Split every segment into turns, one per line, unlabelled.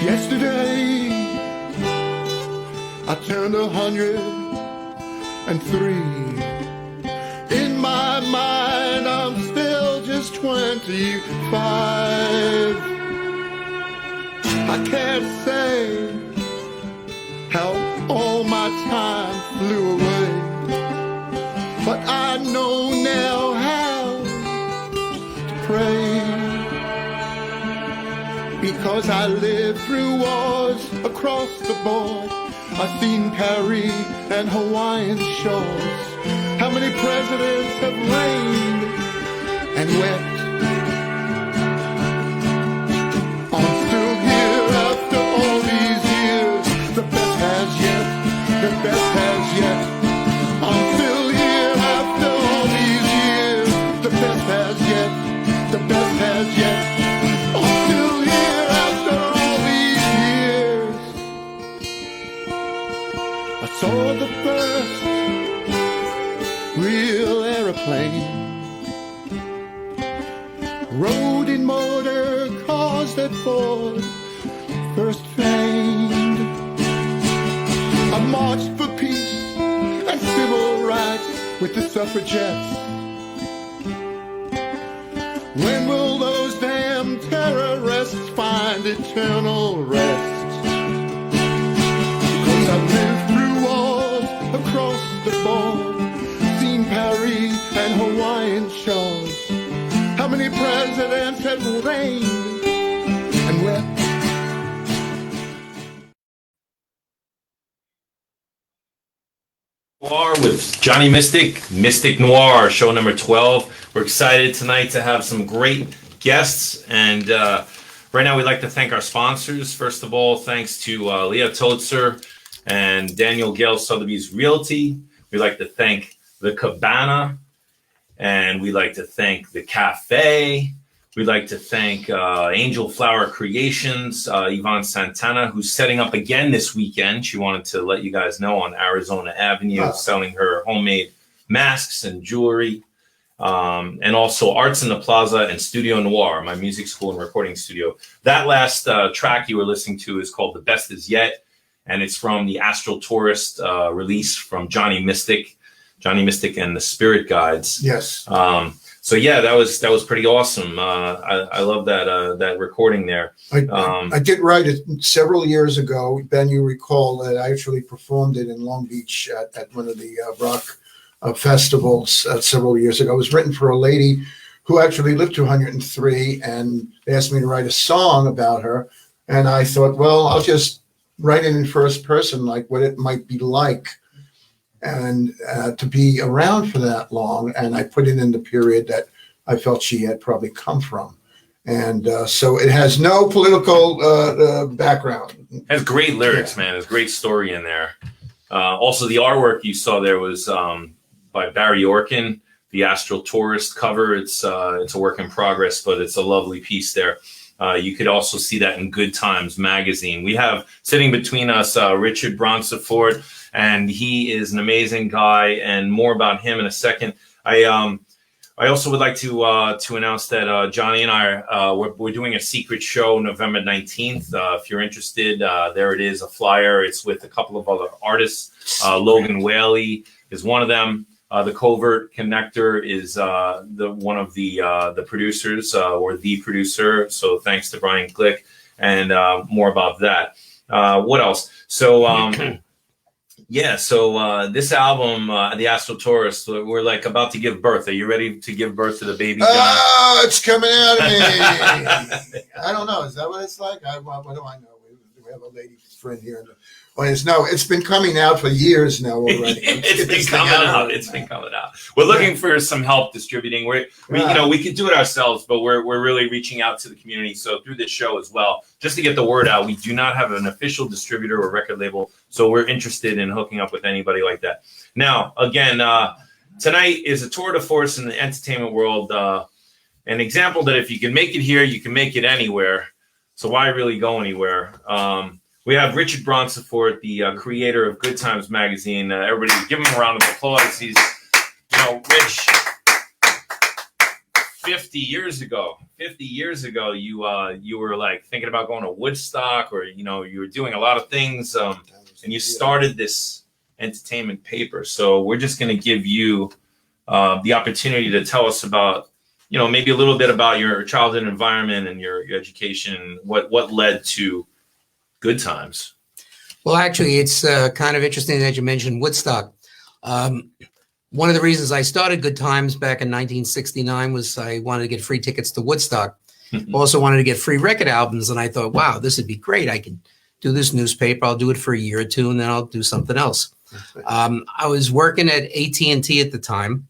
Yesterday I turned 103. In my mind I'm still just 25. I can't say how all my time flew away, but I know now how to pray, because I lived through wars across the board. I've seen Paris and Hawaiian shores. How many presidents have reigned and wept? I'm still here after all these years. The best has yet, the best has yet. I'm still here after all these years. The best has yet, the best has yet. I'm still here after all these years. I saw the first real aeroplane, rode in motor cars that Ford first famed. I marched for peace and civil rights with the suffragettes. When will those damn terrorists find eternal rest? Because I've lived through wars across the board, seen Paris and Hawaiian shores. How many presidents have reigned and wept?
Noir with Johnny Mystic Noir, show number 12. We're excited tonight to have some great guests, and right now we'd like to thank our sponsors. First of all, thanks to Leah Totzer and Daniel Gale Sotheby's Realty. We'd like to thank the Cabana, and we'd like to thank the Cafe. We'd like to thank Angel Flower Creations, Yvonne Santana, who's setting up again this weekend. She wanted to let you guys know on Arizona Avenue, selling her homemade masks and jewelry. And also Arts in the Plaza and Studio Noir, my music school and recording studio. That last track you were listening to is called The Best Is Yet, and it's from the Astral Tourist release from Johnny Mystic and the Spirit Guides.
Yes.
So yeah, that was pretty awesome. I love that recording there.
I did write it several years ago. Ben, you recall that I actually performed it in Long Beach at one of the rock festivals several years ago. It was written for a lady who actually lived to 103, and they asked me to write a song about her. And I thought, well, I'll just write it in first person, like what it might be like, and to be around for that long. And I put it in the period that I felt she had probably come from. And so it has no political background.
It has great lyrics, man. There's a great story in there. Also, the artwork you saw there was by Barry Orkin, the Astral Tourist cover. It's a work in progress, but it's a lovely piece there. You could also see that in Good Times magazine. We have sitting between us Richard Branciforte, and he is an amazing guy, and more about him in a second. I also would like to announce that Johnny and I we're doing a secret show November 19th. If you're interested, there it is, a flyer. It's with a couple of other artists. Logan Whaley is one of them. The Covert Connector is one of the producers or the producer. So thanks to Brian Glick, and more about that. What else? So this album, The Astral Tourist, we're like about to give birth. Are you ready to give birth to the baby, John?
Oh, it's coming out of me. I don't know. Is that what it's like? What do I know? We have a lady friend here in the audience. No, it's been coming out for years now already.
It's been coming out. We're looking for some help distributing. We could do it ourselves, but we're really reaching out to the community. So through this show as well, just to get the word out. We do not have an official distributor or record label, so we're interested in hooking up with anybody like that. Now, again, tonight is a tour de force in the entertainment world. An example that if you can make it here, you can make it anywhere. So why really go anywhere? We have Richard Branciforte, the creator of Good Times magazine. Everybody give him a round of applause. He's, Rich, 50 years ago. 50 years ago, you were like thinking about going to Woodstock, or you were doing a lot of things, and you started this entertainment paper. So we're just going to give you the opportunity to tell us about, maybe a little bit about your childhood environment and your education. What led to Good Times?
Well, actually, it's kind of interesting that you mentioned Woodstock. One of the reasons I started Good Times back in 1969 was I wanted to get free tickets to Woodstock. Also wanted to get free record albums, and I thought, wow, this would be great. I can do this newspaper. I'll do it for a year or two, and then I'll do something else. I was working at AT&T at the time.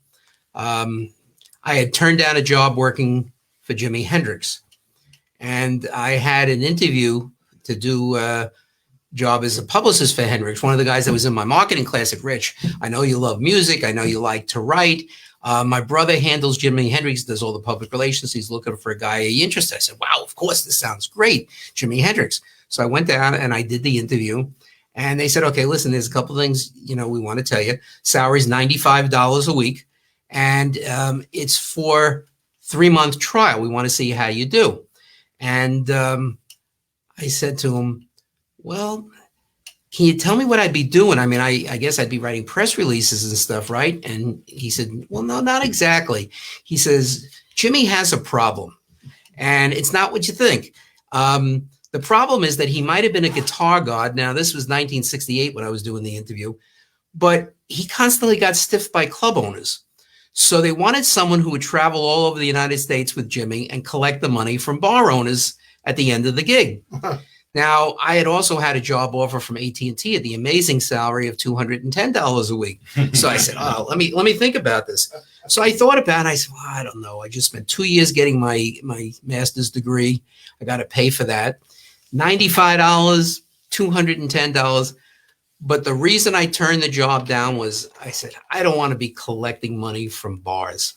I had turned down a job working for Jimi Hendrix, and I had an interview to do job as a publicist for Hendrix. One of the guys that was in my marketing class at Rich, I know you love music. I know you like to write. My brother handles Jimi Hendrix, does all the public relations. He's looking for a guy he interested. I said, wow, of course, this sounds great. Jimi Hendrix. So I went down and I did the interview, and they said, okay, listen, there's a couple of things, we want to tell you. Salary's $95 a week, and it's for 3-month trial. We want to see how you do. And I said to him, well, can you tell me what I'd be doing? I mean, I guess I'd be writing press releases and stuff, right? And he said, well, no, not exactly. He says, Jimmy has a problem, and it's not what you think. The problem is that he might have been a guitar god. Now, this was 1968 when I was doing the interview, but he constantly got stiffed by club owners. So they wanted someone who would travel all over the United States with Jimmy and collect the money from bar owners at the end of the gig. Now, I had also had a job offer from AT&T at the amazing salary of $210 a week. So I said, oh, let me think about this. So I thought about it. I said, well, I don't know. I just spent 2 years getting my master's degree. I got to pay for that. $95, $210. But the reason I turned the job down was I said, I don't want to be collecting money from bars.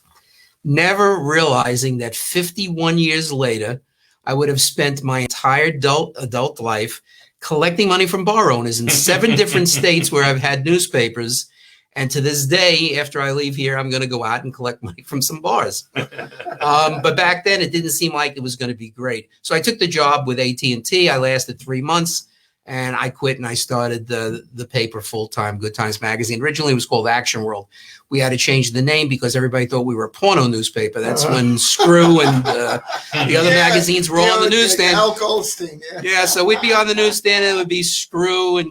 Never realizing that 51 years later, I would have spent my entire adult life collecting money from bar owners in 7 different states where I've had newspapers. And to this day, after I leave here, I'm going to go out and collect money from some bars. But back then, it didn't seem like it was going to be great. So I took the job with AT&T. I lasted 3 months, and I quit, and I started the paper full-time, Good Times Magazine. Originally, it was called Action World. We had to change the name because everybody thought we were a porno newspaper. That's when Screw and the other magazines were all on the newsstand.
Al Goldstein,
yeah, so we'd be on the newsstand, and it would be Screw and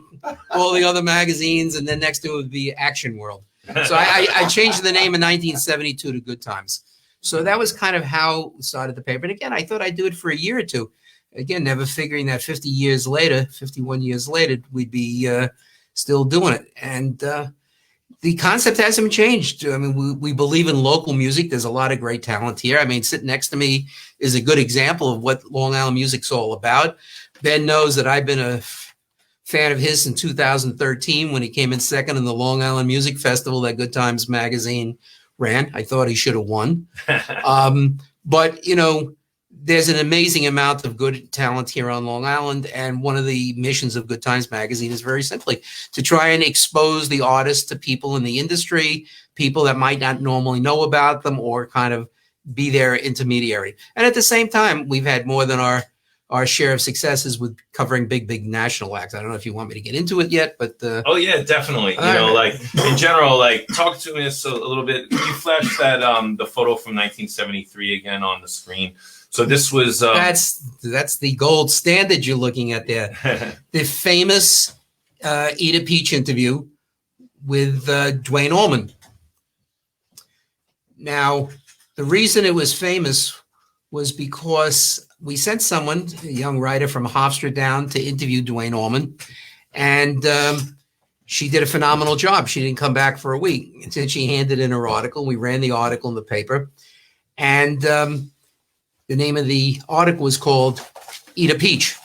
all the other magazines, and then next to it would be Action World. So I changed the name in 1972 to Good Times. So that was kind of how we started the paper. And again, I thought I'd do it for a year or two. Again, never figuring that 51 years later, we'd be still doing it. And the concept hasn't changed. I mean, we believe in local music. There's a lot of great talent here. I mean, sitting next to me is a good example of what Long Island music's all about. Ben knows that I've been a fan of his in 2013 when he came in second in the Long Island Music Festival that Good Times Magazine ran. I thought he should have won. But, there's an amazing amount of good talent here on Long Island, and one of the missions of Good Times Magazine is very simply to try and expose the artists to people in the industry, people that might not normally know about them, or kind of be their intermediary. And at the same time, we've had more than our share of successes with covering big national acts. I don't know if you want me to get into it yet, but
oh yeah, definitely. Like in general, like talk to us a little bit. Can you flash that the photo from 1973 again on the screen? So this was
that's the gold standard you're looking at there. The famous Eat a Peach interview with Duane Allman. Now, the reason it was famous was because we sent someone, a young writer from Hofstra, down to interview Duane Allman, and she did a phenomenal job. She didn't come back for a week. And then she handed in her article. We ran the article in the paper, and the name of the article was called Eat a Peach.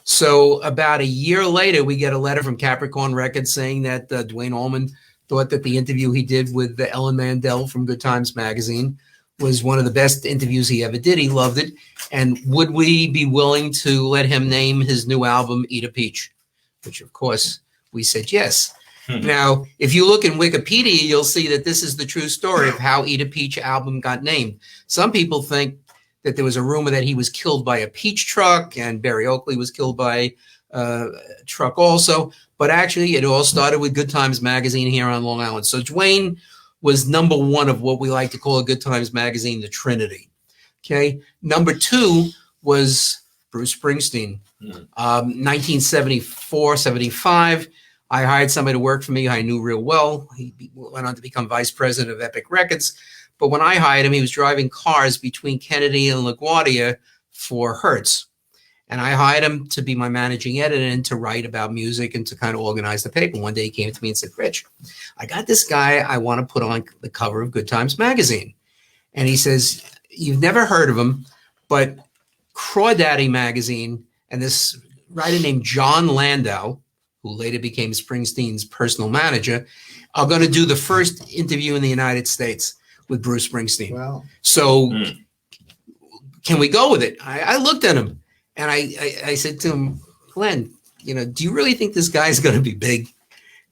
So about a year later, we get a letter from Capricorn Records saying that Duane Allman thought that the interview he did with Ellen Mandel from Good Times Magazine was one of the best interviews he ever did. He loved it. And would we be willing to let him name his new album, Eat a Peach? Which, of course, we said yes. Now, if you look in Wikipedia, you'll see that this is the true story of how Eat a Peach album got named. Some people think that there was a rumor that he was killed by a peach truck and Barry Oakley was killed by a truck also. But actually, it all started with Good Times Magazine here on Long Island. So Dwayne was number one of what we like to call a Good Times Magazine, the Trinity. Okay. Number two was Bruce Springsteen. 1974, 75. I hired somebody to work for me I knew real well. He went on to become vice president of Epic Records. But when I hired him, he was driving cars between Kennedy and LaGuardia for Hertz. And I hired him to be my managing editor and to write about music and to kind of organize the paper. One day he came to me and said, Rich, I got this guy I want to put on the cover of Good Times Magazine. And he says, you've never heard of him, but Crawdaddy Magazine and this writer named John Landau, who later became Springsteen's personal manager, are going to do the first interview in the United States with Bruce Springsteen.
Wow.
So can we go with it? I looked at him and I said to him, Glenn, do you really think this guy's going to be big?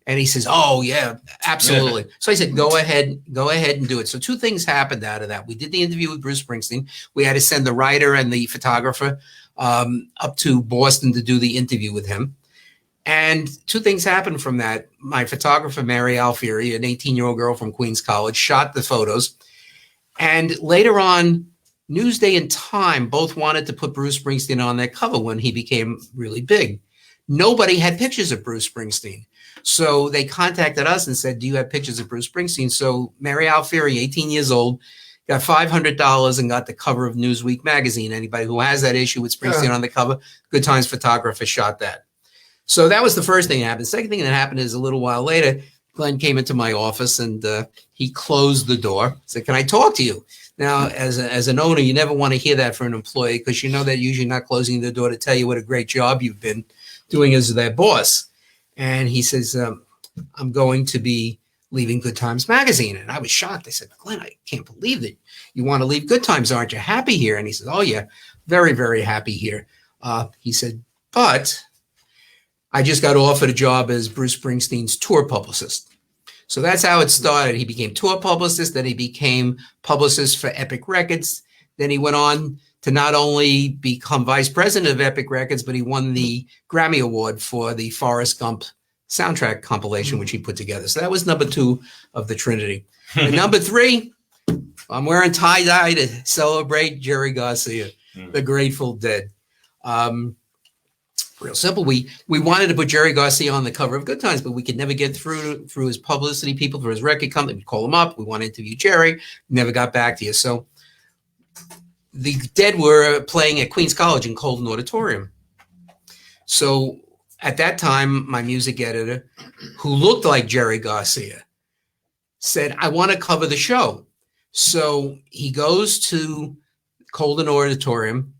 And he says, oh, yeah, absolutely. Yeah. So I said, go ahead and do it. So two things happened out of that. We did the interview with Bruce Springsteen. We had to send the writer and the photographer up to Boston to do the interview with him. And two things happened from that. My photographer, Mary Alfieri, an 18-year-old girl from Queens College, shot the photos. And later on, Newsday and Time both wanted to put Bruce Springsteen on their cover when he became really big. Nobody had pictures of Bruce Springsteen. So they contacted us and said, do you have pictures of Bruce Springsteen? So Mary Alfieri, 18 years old, got $500 and got the cover of Newsweek magazine. Anybody who has that issue with Springsteen on the cover, Good Times photographer shot that. So that was the first thing that happened. The second thing that happened is a little while later, Glenn came into my office and he closed the door. Said, can I talk to you? Now, as an owner, you never want to hear that for an employee because you know they're usually not closing the door to tell you what a great job you've been doing as their boss. And he says, I'm going to be leaving Good Times Magazine. And I was shocked. I said, Glenn, I can't believe that you want to leave Good Times. Aren't you happy here? And he said, oh, yeah, very, very happy here. He said, but I just got offered a job as Bruce Springsteen's tour publicist. So that's how it started. He became tour publicist. Then he became publicist for Epic Records. Then he went on to not only become vice president of Epic Records, but he won the Grammy Award for the Forrest Gump soundtrack compilation, which he put together. So that was number two of the Trinity. And number three, I'm wearing tie-dye to celebrate Jerry Garcia, the Grateful Dead. Real simple. We wanted to put Jerry Garcia on the cover of Good Times, but we could never get through his publicity people, through his record company. We'd call him up. We want to interview Jerry. Never got back to you. So the Dead were playing at Queens College in Colden Auditorium. So at that time, my music editor, who looked like Jerry Garcia, said, I want to cover the show. So he goes to Colden Auditorium,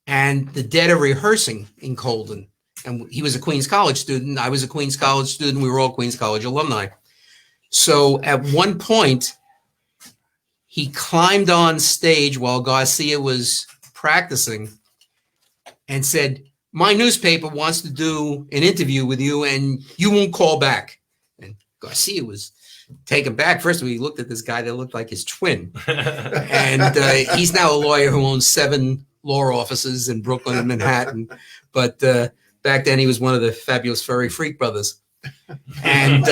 and the Dead are rehearsing in Colden. And he was a Queens College student. I was a Queens College student. We were all Queens College alumni. So at one point, he climbed on stage while Garcia was practicing and said, my newspaper wants to do an interview with you and you won't call back. And Garcia was taken back. First of all, he looked at this guy that looked like his twin. And he's now a lawyer who owns 7 law offices in Brooklyn and Manhattan. But back then he was one of the fabulous Furry Freak brothers. And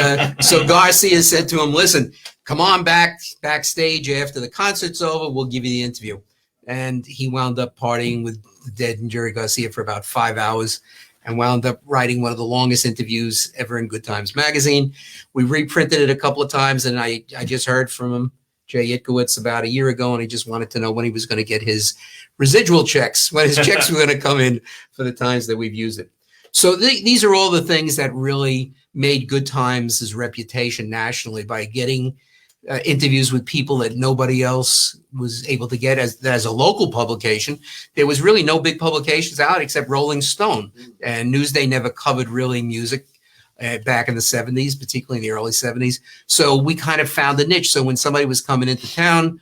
so Garcia said to him, listen, come on backstage after the concert's over. We'll give you the interview. And he wound up partying with the Dead and Jerry Garcia for about 5 hours and wound up writing one of the longest interviews ever in Good Times Magazine. We reprinted it a couple of times, and I just heard from him, Jay Itkowitz, about a year ago, and he just wanted to know when he was going to get his residual checks, when his checks were going to come in for the times that we've used it. So these are all the things that really made Good Times' reputation nationally by getting interviews with people that nobody else was able to get as a local publication. There was really no big publications out except Rolling Stone, and Newsday never covered really music back in the 70s, particularly in the early 70s. So we kind of found a niche. So when somebody was coming into town,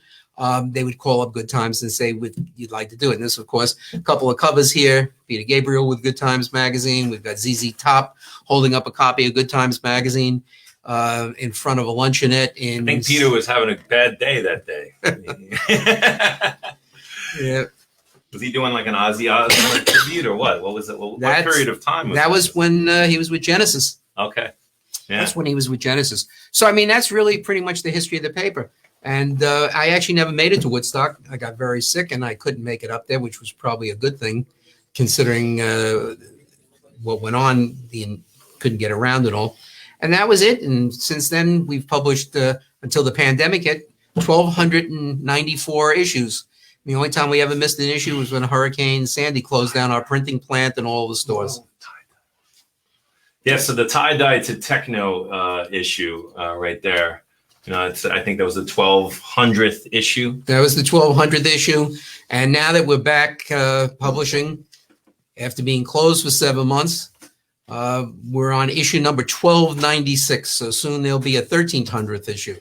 they would call up Good Times and say, you'd like to do it. And this, of course, a couple of covers here. Peter Gabriel with Good Times magazine. We've got ZZ Top holding up a copy of Good Times magazine in front of a luncheonette.
I think Peter was having a bad day that day.
Yeah.
Was he doing like an Ozzy Osbourne tribute or what? What was it? What period of time was that?
That was when he was with Genesis.
Okay. Yeah.
That's when he was with Genesis. So, I mean, that's really pretty much the history of the paper. And I actually never made it to Woodstock. I got very sick and I couldn't make it up there, which was probably a good thing considering what went on. Couldn't get around it all. And that was it. And since then, we've published, until the pandemic hit, 1,294 issues. The only time we ever missed an issue was when Hurricane Sandy closed down our printing plant and all the stores.
Yeah, so the tie-dye to techno issue right there. I think that was the 1,200th issue.
That was the 1,200th issue. And now that we're back publishing, after being closed for 7 months, we're on issue number 1,296. So soon there'll be a 1,300th issue.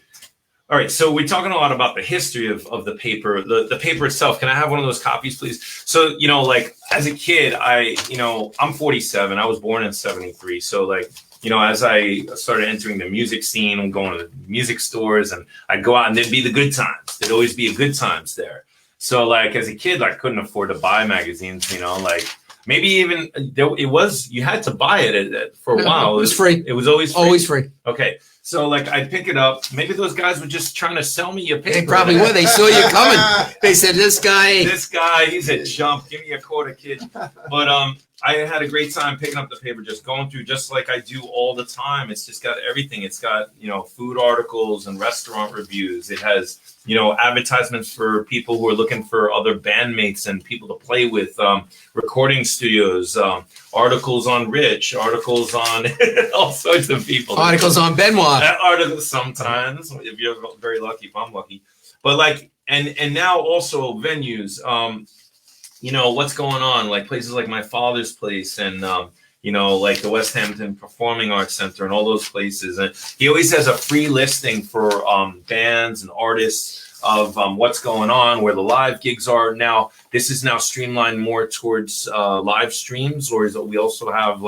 All right, so we're talking a lot about the history of the paper, the paper itself. Can I have one of those copies, please? So, like as a kid, I'm 47. I was born in 73. So as I started entering the music scene, I'm going to the music stores and I'd go out and there'd be the Good Times. There'd always be a Good Times there. So as a kid, I couldn't afford to buy magazines, maybe even you had to buy it for a while.
It was free.
It was always free.
Always free.
Okay. So I'd pick it up. Maybe those guys were just trying to sell me a paper.
They probably were. They saw you coming. They said, this guy,
he's a chump. Give me a quarter, kid. But I had a great time picking up the paper, just going through just like I do all the time. It's just got everything. It's got, food articles and restaurant reviews. It has, advertisements for people who are looking for other bandmates and people to play with, recording studios, articles on Rich, articles on all sorts of people.
Articles on Benoit.
Articles sometimes, if you're very lucky, if I'm lucky. But and now also venues, what's going on, places like my father's place and, the West Hampton Performing Arts Center and all those places. And he always has a free listing for bands and artists of what's going on, where the live gigs are. Now, this is now streamlined more towards live streams, or is it we also have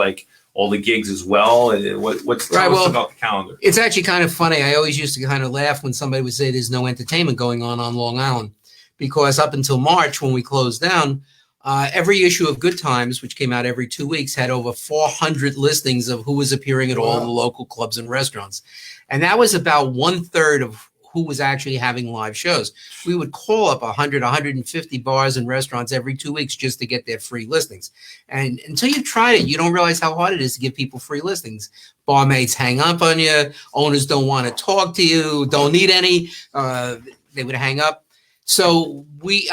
all the gigs as well? Tell us about the calendar.
It's actually kind of funny. I always used to kind of laugh when somebody would say there's no entertainment going on Long Island, because up until March, when we closed down, every issue of Good Times, which came out every 2 weeks, had over 400 listings of who was appearing at all the local clubs and restaurants. And that was about 1/3 of who was actually having live shows. We would call up 100, 150 bars and restaurants every 2 weeks just to get their free listings. And until you try it, you don't realize how hard it is to give people free listings. Barmaids hang up on you. Owners don't want to talk to you, don't need any. They would hang up. So we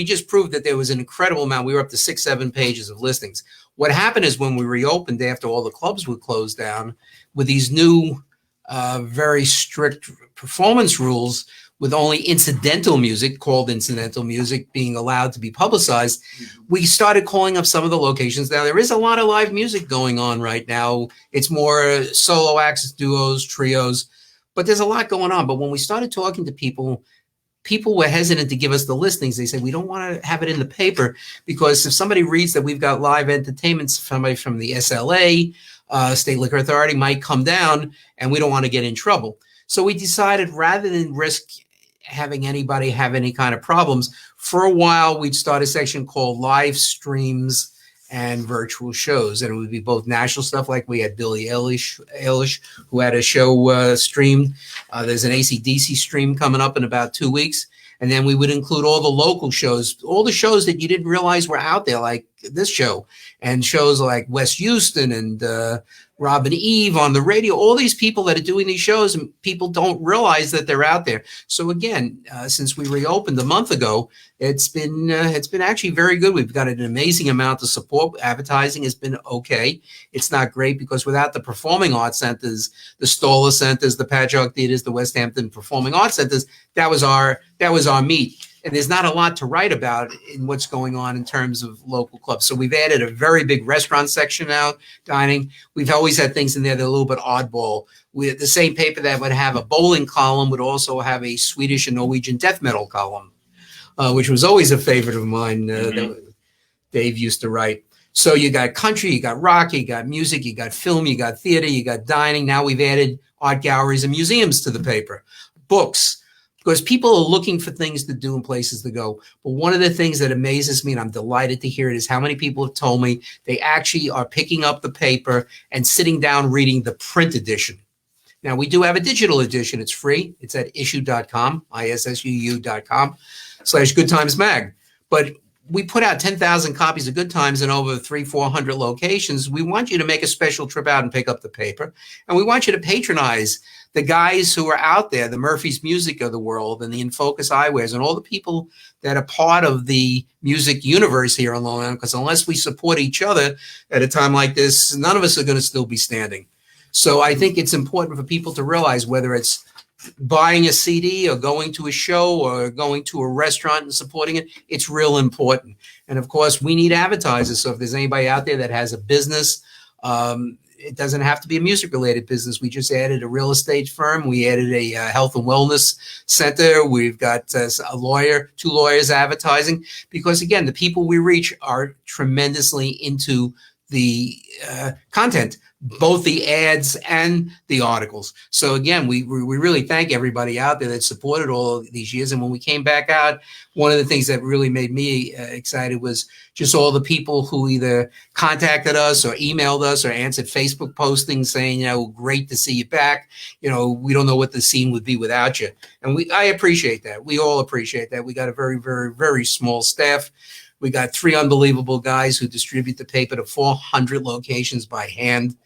just proved that there was an incredible amount. We were up to 6, 7 pages of listings. What happened is when we reopened after all the clubs were closed down with these new very strict performance rules with only incidental music, called incidental music, being allowed to be publicized, we started calling up some of the locations. Now, there is a lot of live music going on right now. It's more solo acts, duos, trios, but there's a lot going on. But when we started talking to people were hesitant to give us the listings. They said, we don't want to have it in the paper because if somebody reads that we've got live entertainment, somebody from the SLA, State Liquor Authority might come down and we don't want to get in trouble. So we decided rather than risk having anybody have any kind of problems, for a while we'd start a section called live streams and virtual shows. And it would be both national stuff, like we had Billie Eilish who had a show streamed. There's an AC/DC stream coming up in about 2 weeks. And then we would include all the local shows, all the shows that you didn't realize were out there, like this show, and shows like West Houston and Rob and Eve on the radio, all these people that are doing these shows, and people don't realize that they're out there. So again, since we reopened a month ago, it's been actually very good. We've got an amazing amount of support. Advertising has been okay. It's not great because without the performing arts centers, the Stoller centers, the Patchogue theaters, the West Hampton Performing Arts centers, that was our meat. and there's not a lot to write about in what's going on in terms of local clubs. So we've added a very big restaurant section now, dining. We've always had things in there that are a little bit oddball. The same paper that would have a bowling column would also have a Swedish and Norwegian death metal column, which was always a favorite of mine that Dave used to write. So you got country, you got rock, you got music, you got film, you got theater, you got dining. Now we've added art galleries and museums to the paper, books, because people are looking for things to do and places to go. But one of the things that amazes me, and I'm delighted to hear it, is how many people have told me they actually are picking up the paper and sitting down reading the print edition. Now, we do have a digital edition. It's free. It's at issue.com, issuu.com/goodtimesmag. But we put out 10,000 copies of Good Times in over 400 locations. We want you to make a special trip out and pick up the paper. And we want you to patronize the guys who are out there, the Murphy's Music of the world and the In Focus Eyewears and all the people that are part of the music universe here on Long Island. Because unless we support each other at a time like this, none of us are going to still be standing. So I think it's important for people to realize, whether it's buying a CD or going to a show or going to a restaurant and supporting it, it's real important. And of course, we need advertisers. So if there's anybody out there that has a business, it doesn't have to be a music related business. We just added a real estate firm. We added a health and wellness center. We've got a lawyer, 2 lawyers advertising, because again, the people we reach are tremendously into the content, both the ads and the articles. So again, we really thank everybody out there that supported all of these years. And when we came back out, one of the things that really made me excited was just all the people who either contacted us or emailed us or answered Facebook postings saying, great to see you back. We don't know what the scene would be without you. And I appreciate that. We all appreciate that. We got a very, very, very small staff. We got 3 unbelievable guys who distribute the paper to 400 locations by hand.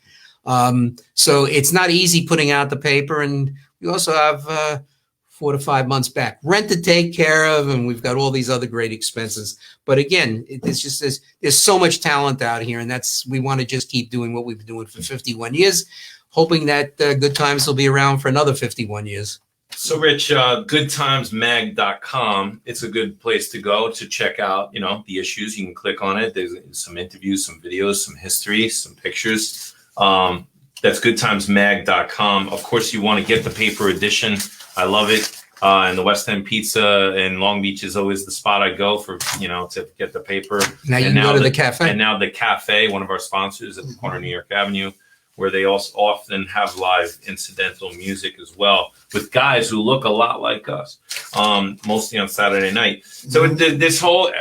So it's not easy putting out the paper, and we also have 4 to 5 months back rent to take care of, and we've got all these other great expenses. But again, there's so much talent out here, and we want to just keep doing what we've been doing for 51 years, hoping that Good Times will be around for another 51 years.
So Rich, goodtimesmag.com, it's a good place to go to check out, the issues. You can click on it. There's some interviews, some videos, some history, some pictures. That's goodtimesmag.com. Of course, you want to get the paper edition. I love it. And the West End Pizza in Long Beach is always the spot I go for, to get the paper.
Now you can go to the cafe.
And now the cafe, one of our sponsors at the corner of New York Avenue, where they also often have live incidental music as well with guys who look a lot like us, mostly on Saturday night. So this whole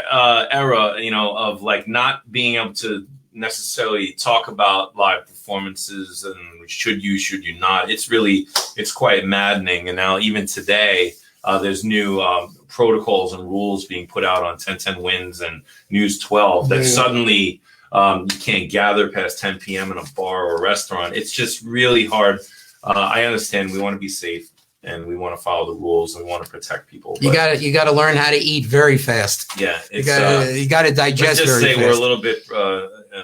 era, of like not being able to necessarily talk about live performances and should you not, it's quite maddening. And now even today, there's new protocols and rules being put out on 1010 Wins and News 12 that suddenly you can't gather past 10 p.m. in a bar or a restaurant. It's just really hard. I understand we want to be safe and we want to follow the rules and we want to protect people.
You got to learn how to eat very fast.
Yeah,
you got to digest very fast.
Let's just say we're a little bit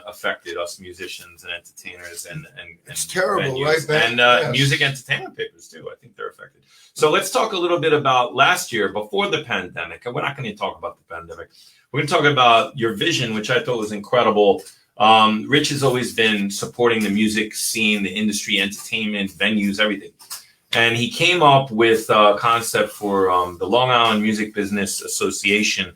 affected, us musicians and entertainers and
it's terrible,
venues.
right?
And music entertainment papers too. I think they're affected. So let's talk a little bit about last year before the pandemic. And we're not going to talk about the pandemic. We're going to talk about your vision, which I thought was incredible. Rich has always been supporting the music scene, the industry, entertainment, venues, everything. And he came up with a concept for the Long Island Music Business Association.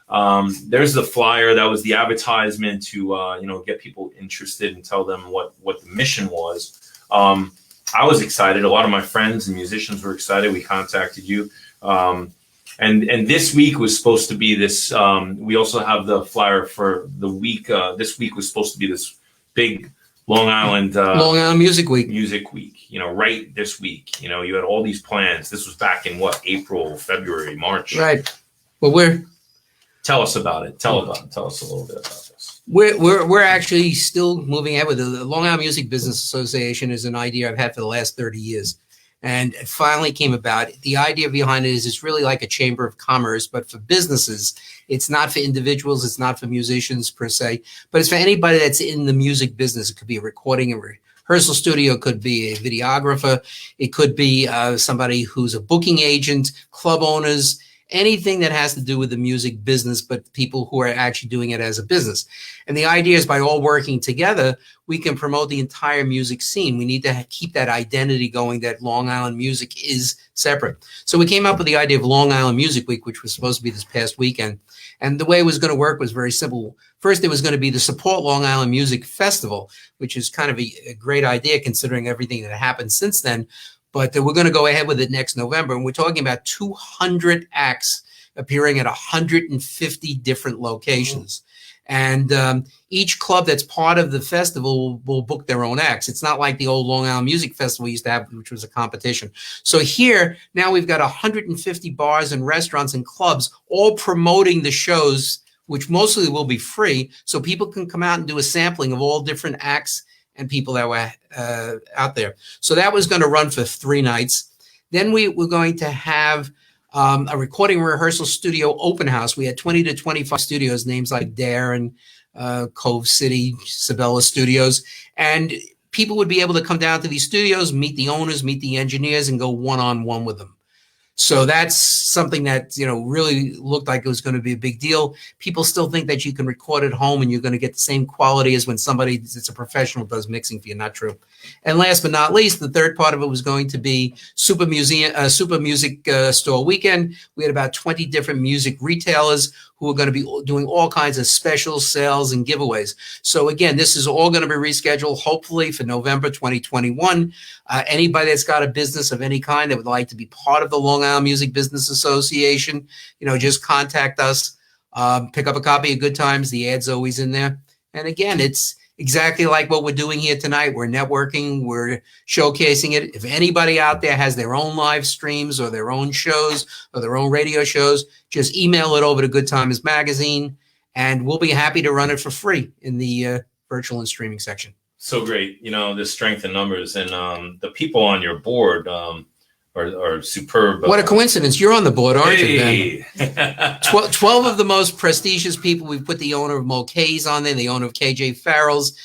There's the flyer. That was the advertisement to, get people interested and tell them what the mission was. I was excited. A lot of my friends and musicians were excited. We contacted you. And this week was supposed to be this. We also have the flyer for the week. This week was supposed to be this big Long Island
Music Week.
Music Week. Right this week. You had all these plans. This was back in April, February, March.
Right. Well,
tell us about it. Tell us a little bit about this.
We're actually still moving ahead with the Long Island Music Business Association. Is an idea I've had for the last 30 years. And it finally came about. The idea behind it is it's really like a chamber of commerce, but for businesses. It's not for individuals. It's not for musicians per se, but it's for anybody that's in the music business. It could be a recording and rehearsal studio. It could be a videographer. It could be somebody who's a booking agent, club owners, anything that has to do with the music business, but people who are actually doing it as a business. And the idea is by all working together, we can promote the entire music scene. We need to keep that identity going, that Long Island music is separate. So we came up with the idea of Long Island Music Week, which was supposed to be this past weekend. And the way it was going to work was very simple. First, there was going to be the Support Long Island Music Festival, which is kind of a great idea considering everything that happened since then. But we're going to go ahead with it next November. And we're talking about 200 acts appearing at 150 different locations. And each club that's part of the festival will book their own acts. It's not like the old Long Island Music Festival we used to have, which was a competition. So here, now we've got 150 bars and restaurants and clubs all promoting the shows, which mostly will be free. So people can come out and do a sampling of all different acts and people that were out there. So that was going to run for 3 nights. Then we were going to have a recording rehearsal studio open house. We had 20 to 25 studios, names like Dare and Cove City, Sabella Studios. And people would be able to come down to these studios, meet the owners, meet the engineers, and go one-on-one with them. So that's something that, really looked like it was going to be a big deal. People still think that you can record at home and you're going to get the same quality as when somebody that's a professional does mixing for you. Not true. And last but not least, the third part of it was going to be Super Music Store Weekend. We had about 20 different music retailers who are going to be doing all kinds of special sales and giveaways. So again, this is all going to be rescheduled, hopefully for November 2021. Anybody that's got a business of any kind that would like to be part of the Long Island Music Business Association, just contact us. Pick up a copy of Good Times. The ad's always in there. And again, it's exactly like what we're doing here tonight. We're networking, we're showcasing it. If anybody out there has their own live streams or their own shows or their own radio shows, just email it over to Good Times Magazine, and we'll be happy to run it for free in the virtual and streaming section.
So great. The strength in numbers, and the people on your board are superb.
What a coincidence. You're on the board, aren't
Hey.
you, Ben? 12 of the most prestigious people. We've put the owner of Mulcahy's on there, the owner of KJ Farrell's.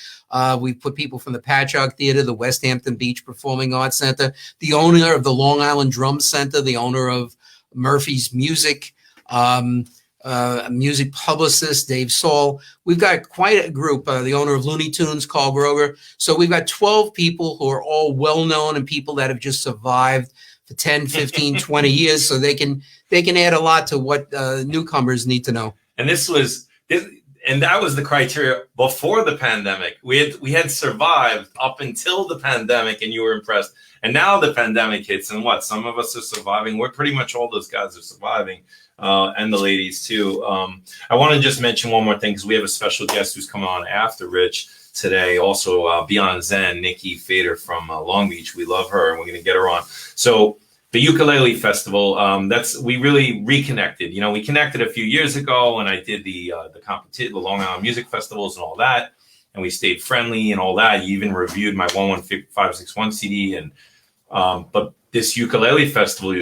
We've put people from the Patchogue Theater, the West Hampton Beach Performing Arts Center, the owner of the Long Island Drum Center, the owner of Murphy's Music, music publicist, Dave Saul. We've got quite a group, the owner of Looney Tunes, Carl Groger. So we've got 12 people who are all well-known and people that have just survived for 10, 15, 20 years. So they can add a lot to what newcomers need to know.
And that was the criteria before the pandemic. We had survived up until the pandemic, and you were impressed. And now the pandemic hits, and some of us are surviving. We're pretty much all those guys are surviving, and the ladies too. I want to just mention one more thing, because we have a special guest who's coming on after Rich today. Also, Beyond Zen, Nikki Fader from Long Beach. We love her, and we're going to get her on. So the Ukulele Festival, we really reconnected. We connected a few years ago when I did the competition, the Long Island Music Festivals and all that, and we stayed friendly and all that. You even reviewed my 11561 CD, and but this Ukulele Festival,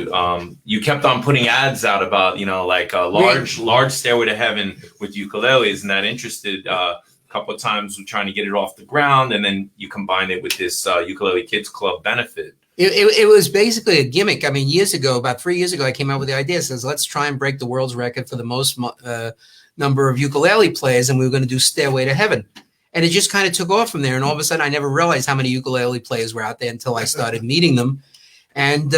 you kept on putting ads out about like a large Stairway to Heaven with ukuleles, and that interested. Couple of times we're trying to get it off the ground, and then you combine it with this Ukulele Kids Club benefit.
It was basically a gimmick. I mean, years ago, about 3 years ago, I came up with the idea. It says, let's try and break the world's record for the most number of ukulele players, and we were going to do Stairway to Heaven. And it just kind of took off from there. And all of a sudden, I never realized how many ukulele players were out there until I started meeting them. And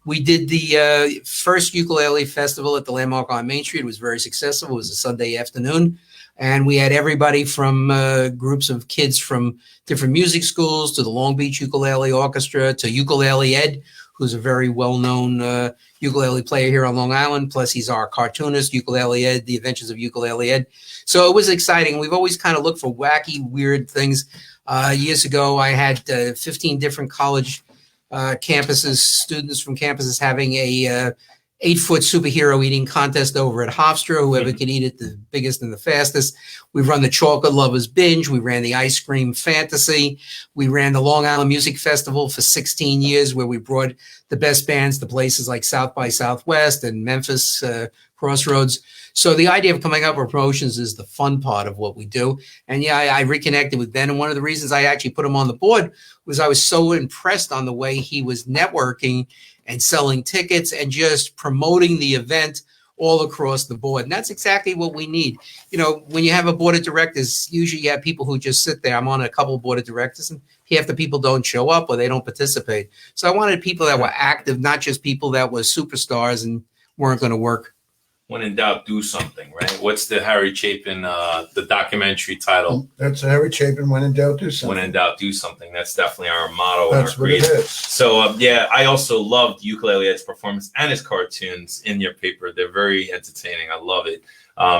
we did the first ukulele festival at the Landmark on Main Street. It was very successful. It was a Sunday afternoon. And we had everybody from groups of kids from different music schools to the Long Beach Ukulele Orchestra to Ukulele Ed, who's a very well-known ukulele player here on Long Island. Plus, he's our cartoonist, Ukulele Ed, The Adventures of Ukulele Ed. So it was exciting. We've always kind of looked for wacky, weird things. Years ago, I had 15 different college campuses, students from campuses having a 8-foot superhero eating contest over at Hofstra. Whoever could eat it the biggest and the fastest. We've run the Chocolate Lovers Binge. We ran the Ice Cream Fantasy. We ran the Long Island Music Festival for 16 years, where we brought the best bands to places like South by Southwest and Memphis Crossroads. So the idea of coming up with promotions is the fun part of what we do. And yeah, I reconnected with Ben. And one of the reasons I actually put him on the board was I was so impressed on the way he was networking and selling tickets and just promoting the event all across the board. And that's exactly what we need. You know, when you have a board of directors, usually you have people who just sit there. I'm on a couple of board of directors, and half the people don't show up or they don't participate. So I wanted people that were active, not just people that were superstars and weren't going to work.
When in doubt, do something, right? What's the Harry Chapin, the documentary title?
That's Harry Chapin, when in doubt, do something.
When in doubt, do something. That's definitely our motto.
That's what it is.
So, yeah, I also loved Ukulele Ed's performance and his cartoons in your paper. They're very entertaining. I love it.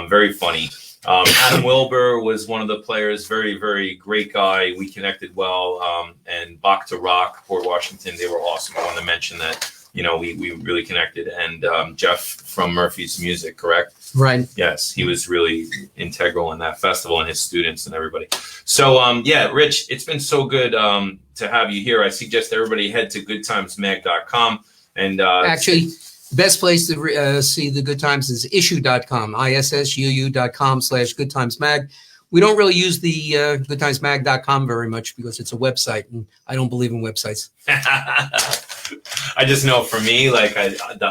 Very funny. Adam Wilbur was one of the players. Very, very great guy. We connected well. And Bach to Rock, Port Washington, they were awesome. I wanted to mention that. You know, we really connected. And Jeff from Murphy's Music, correct?
Right.
Yes, he was really integral in that festival, and his students and everybody. So, yeah, Rich, it's been so good to have you here. I suggest everybody head to goodtimesmag.com. And
actually, the best place to see the Good Times is issue.com, issuu.com/goodtimesmag. We don't really use the goodtimesmag.com very much because it's a website, and I don't believe in websites.
I just know for me, like the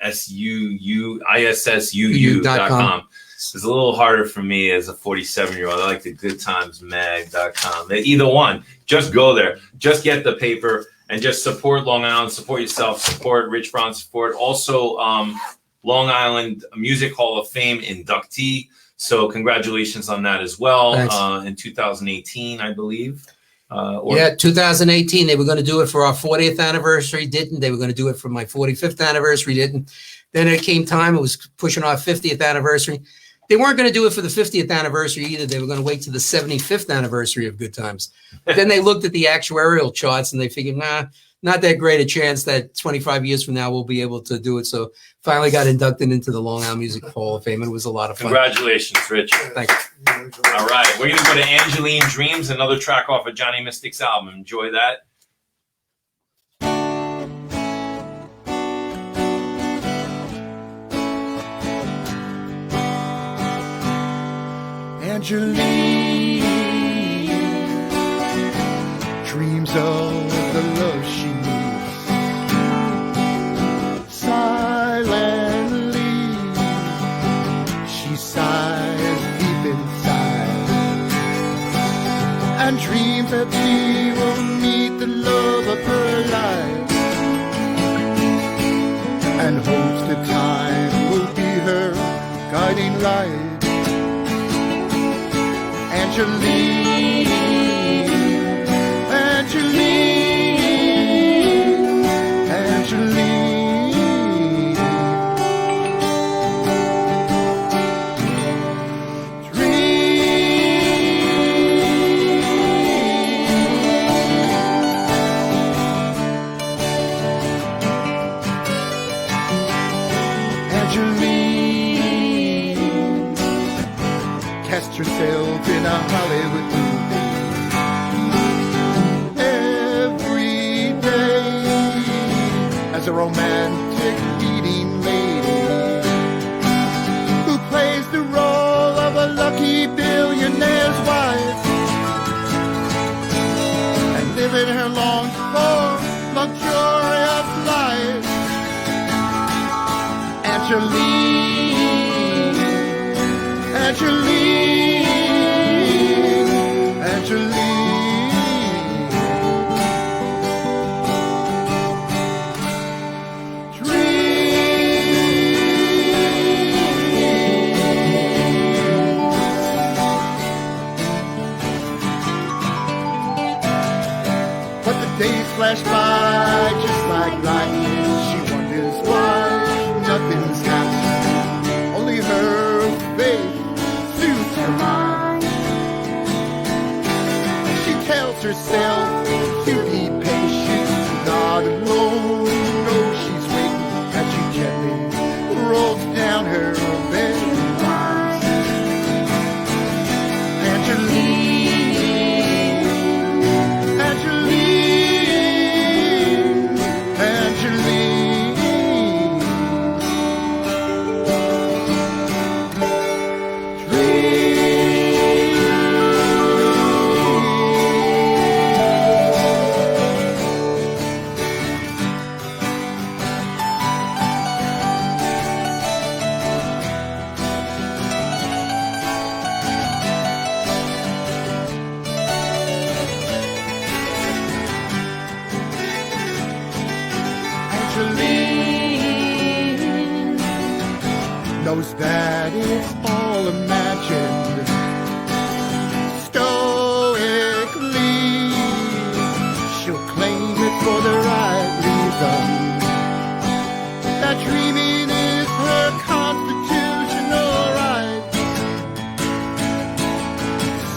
issuu.com is a little harder for me as a 47-year-old. I like the goodtimesmag.com. Either one, just go there. Just get the paper and just support Long Island, support yourself, support Rich Branciforte. Also, Long Island Music Hall of Fame inductee. So congratulations on that as well. In 2018, I believe.
2018. They were going to do it for our 40th anniversary. Didn't. They were going to do it for my 45th anniversary. Didn't. Then it came time. It was pushing our 50th anniversary. They weren't going to do it for the 50th anniversary either. They were going to wait to the 75th anniversary of Good Times. But then they looked at the actuarial charts and they figured, not that great a chance that 25 years from now we'll be able to do it. So finally got inducted into the Long Island Music Hall of Fame. It was a lot of fun.
Congratulations, Rich.
Thank you.
All right. We're going to go to Angeline Dreams, another track off of Johnny Mystic's album. Enjoy that.
Angeline dreams of the love she needs. Silently, she sighs deep inside and dreams that she will meet the love of her life, and hopes that time will be her guiding light. Angeline, Angeline, Angeline. Angeline, cast yourself in a Hollywood movie every day as a romantic leading lady who plays the role of a lucky billionaire's wife and living her long for luxurious life. Angeline, Angeline, Angeline. But the days flash by just like lightning. She wonders why nothing's happening. Only her faith soothes her mind. She tells herself to be patient, not alone. No, she's waiting as she gently rolls down her bed. Angeline, Angeline, Angeline. that it's all imagined. Stoically, she'll claim it for the right reason. That dreaming is her constitutional right.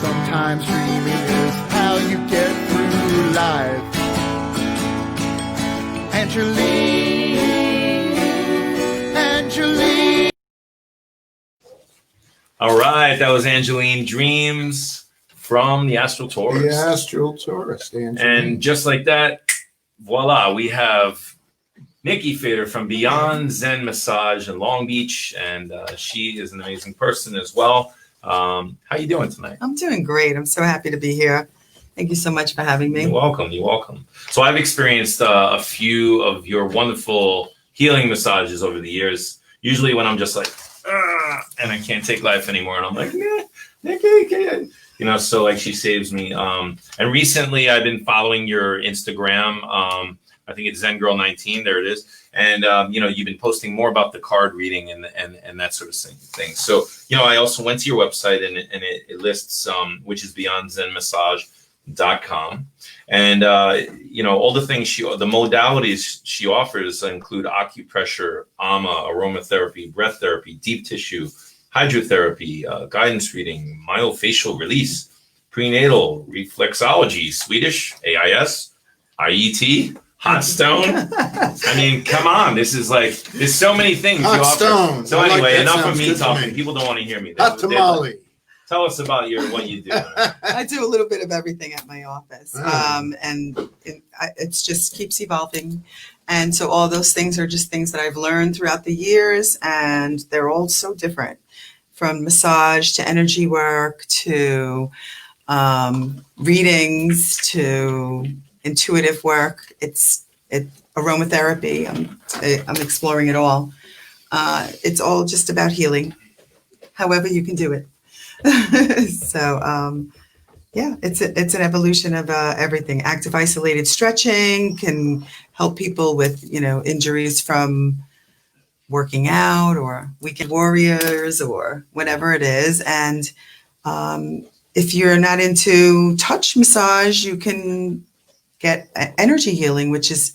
Sometimes dreaming is how you get through life. Angeline.
All right, that was Angeline Dreams from the Astral Taurus.
The Astral Taurus, Angeline.
And just like that, voila, we have Nikki Fader from Beyond Zen Massage in Long Beach, and she is an amazing person as well. How you doing tonight?
I'm doing great. I'm so happy to be here. Thank you so much for having me.
You're welcome. You're welcome. So I've experienced a few of your wonderful healing massages over the years. Usually when I'm just like, and I can't take life anymore, and I'm like, nah, Nikki, you know, so like she saves me. And recently I've been following your Instagram. I think it's Zen Girl 19. There it is. And, you know, you've been posting more about the card reading and that sort of thing. So, you know, I also went to your website and it lists, which is beyondzenmassage.com. And, you know, all the things the modalities she offers include acupressure, aromatherapy, breath therapy, deep tissue, hydrotherapy, guidance reading, myofascial release, prenatal, reflexology, Swedish, AIS, IET, hot stone. I mean, come on. This is like, there's so many things
Hot
you offer.
stone.
So
I like
anyway,
that.
enough of
Sounds
me
good to
talking.
me.
People don't want to hear me.
Hot tamale.
Tell us about what you do.
I do a little bit of everything at my office.
Oh.
And it just keeps evolving. And so all those things are just things that I've learned throughout the years, and they're all so different, from massage to energy work to readings to intuitive work. It's aromatherapy. I'm exploring it all. It's all just about healing, however you can do it. So yeah, it's an evolution of everything. Active isolated stretching can help people with, you know, injuries from working out or weekend warriors or whatever it is. And if you're not into touch massage, you can get energy healing, which is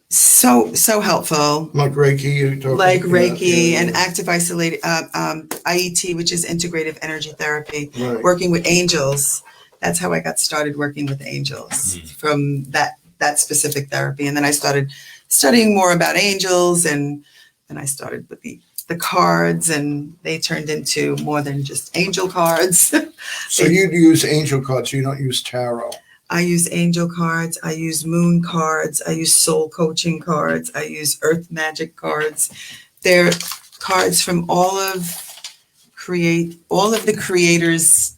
so helpful.
Like Reiki, you're talking
Like
about,
Reiki
yeah.
and active isolated IET, which is integrative energy therapy,
Right.
working with angels. That's how I got started working with angels, from that specific therapy. And then I started studying more about angels, and then I started with the cards, and they turned into more than just angel cards.
So you use angel cards, you don't use tarot.
I use angel cards, I use moon cards, I use soul coaching cards, I use earth magic cards. They're cards from all of the creators'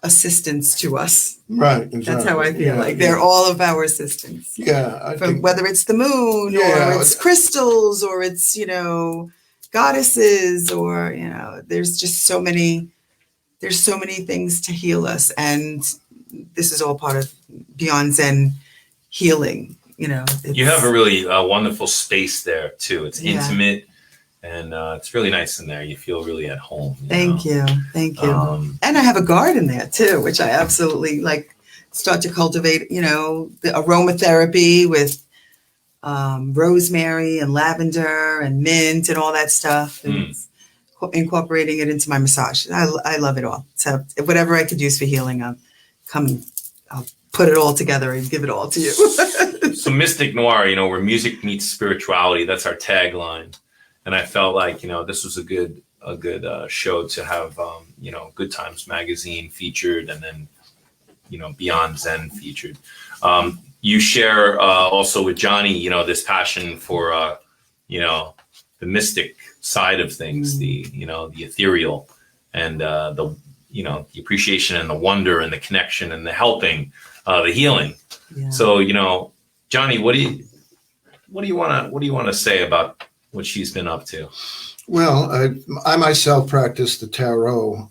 assistants to us.
Right. Exactly.
That's how I feel.
Yeah,
Like they're all of our assistants.
Yeah, I
From
think
whether it's the moon
Yeah.
or it's crystals or it's, you know, goddesses, or, you know, there's so many things to heal us. And this is all part of Beyond Zen healing. You know,
You have a really wonderful space there too. It's
Yeah.
intimate, and it's really nice in there. You feel really at home.
Thank you.
Um,
And I have a garden there too, which I absolutely like. Start to cultivate, you know, the aromatherapy with rosemary and lavender and mint and all that stuff, and incorporating it into my massage. I love it all. So whatever I could use for healing, I'll put it all together and give it all to you.
So Mystic Noir, you know, where music meets spirituality. That's our tagline. And I felt like, you know, this was a good show to have, you know, Good Times Magazine featured, and then, you know, Beyond Zen featured. You share also with Johnny, you know, this passion for, you know, the mystic side of things, the, you know, the ethereal, and the, you know, the appreciation and the wonder and the connection and the helping, the healing.
Yeah.
So, you know, Johnny, what do you want to say about what she's been up to?
Well, I myself practice the tarot.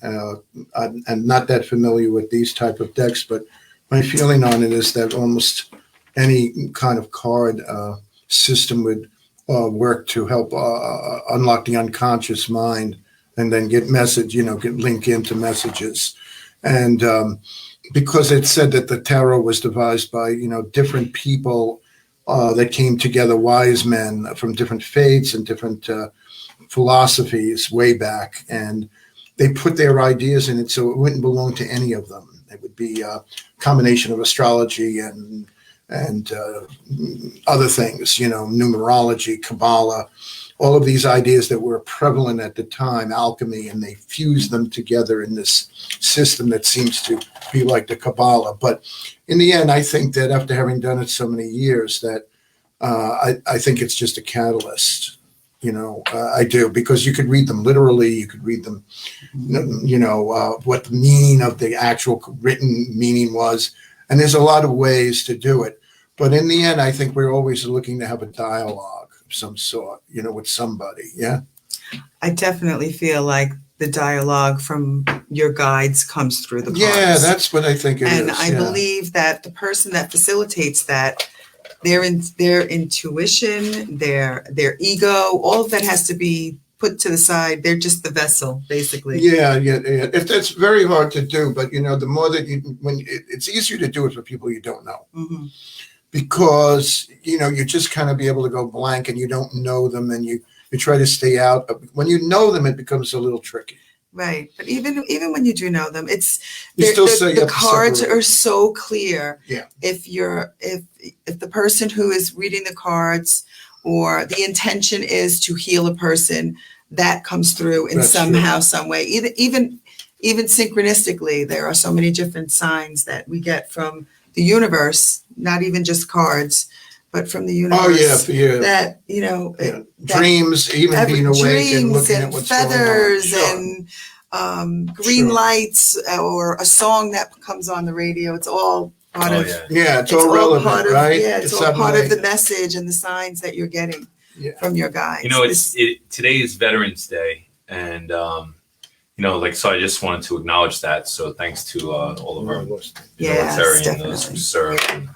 I'm not that familiar with these type of decks, but my feeling on it is that almost any kind of card system would work to help unlock the unconscious mind, and then get link into messages. And because it said that the tarot was devised by, different people that came together, wise men from different faiths and different philosophies way back, and they put their ideas in it so it wouldn't belong to any of them. It would be a combination of astrology and other things, numerology, Kabbalah, all of these ideas that were prevalent at the time, alchemy, and they fused them together in this system that seems to be like the Kabbalah. But in the end, I think that after having done it so many years, that I think it's just a catalyst. I do, because you could read them literally, you could read them, what the meaning of the actual written meaning was. And there's a lot of ways to do it. But in the end, I think we're always looking to have a dialogue of some sort, with somebody. Yeah.
I definitely feel like the dialogue from your guides comes through the cards.
Yeah, that's what I think it is.
And I believe that the person that facilitates that, their intuition, their ego, all of that has to be put to the side. They're just the vessel, basically.
Yeah. If that's very hard to do, but the more that it's easier to do it for people you don't know,
Mm-hmm.
because you just kind of be able to go blank and you don't know them, and you try to stay out. When you know them, it becomes a little tricky.
Right, but even when you do know them, it's
You still say you
the
have to
cards
separate.
are so clear.
Yeah.
If the person who is reading the cards, or the intention is to heal a person, that comes through in
That's
somehow,
true.
some way. Even synchronistically, there are so many different signs that we get from the universe, not even just cards, but from the universe.
Oh yeah.
That
Yeah.
that
Dreams, even being awake and looking at what's
feathers
going on.
and green
Sure.
lights, or a song that comes on the radio. It's all part of
Yeah, it's all relevant,
part of,
right?
Yeah, it's all part of
something
the message and the signs that you're getting
Yeah.
from your guides.
Today is Veterans Day, and so I just wanted to acknowledge that. So thanks to all of our
Yes,
military and those
definitely.
who serve. And,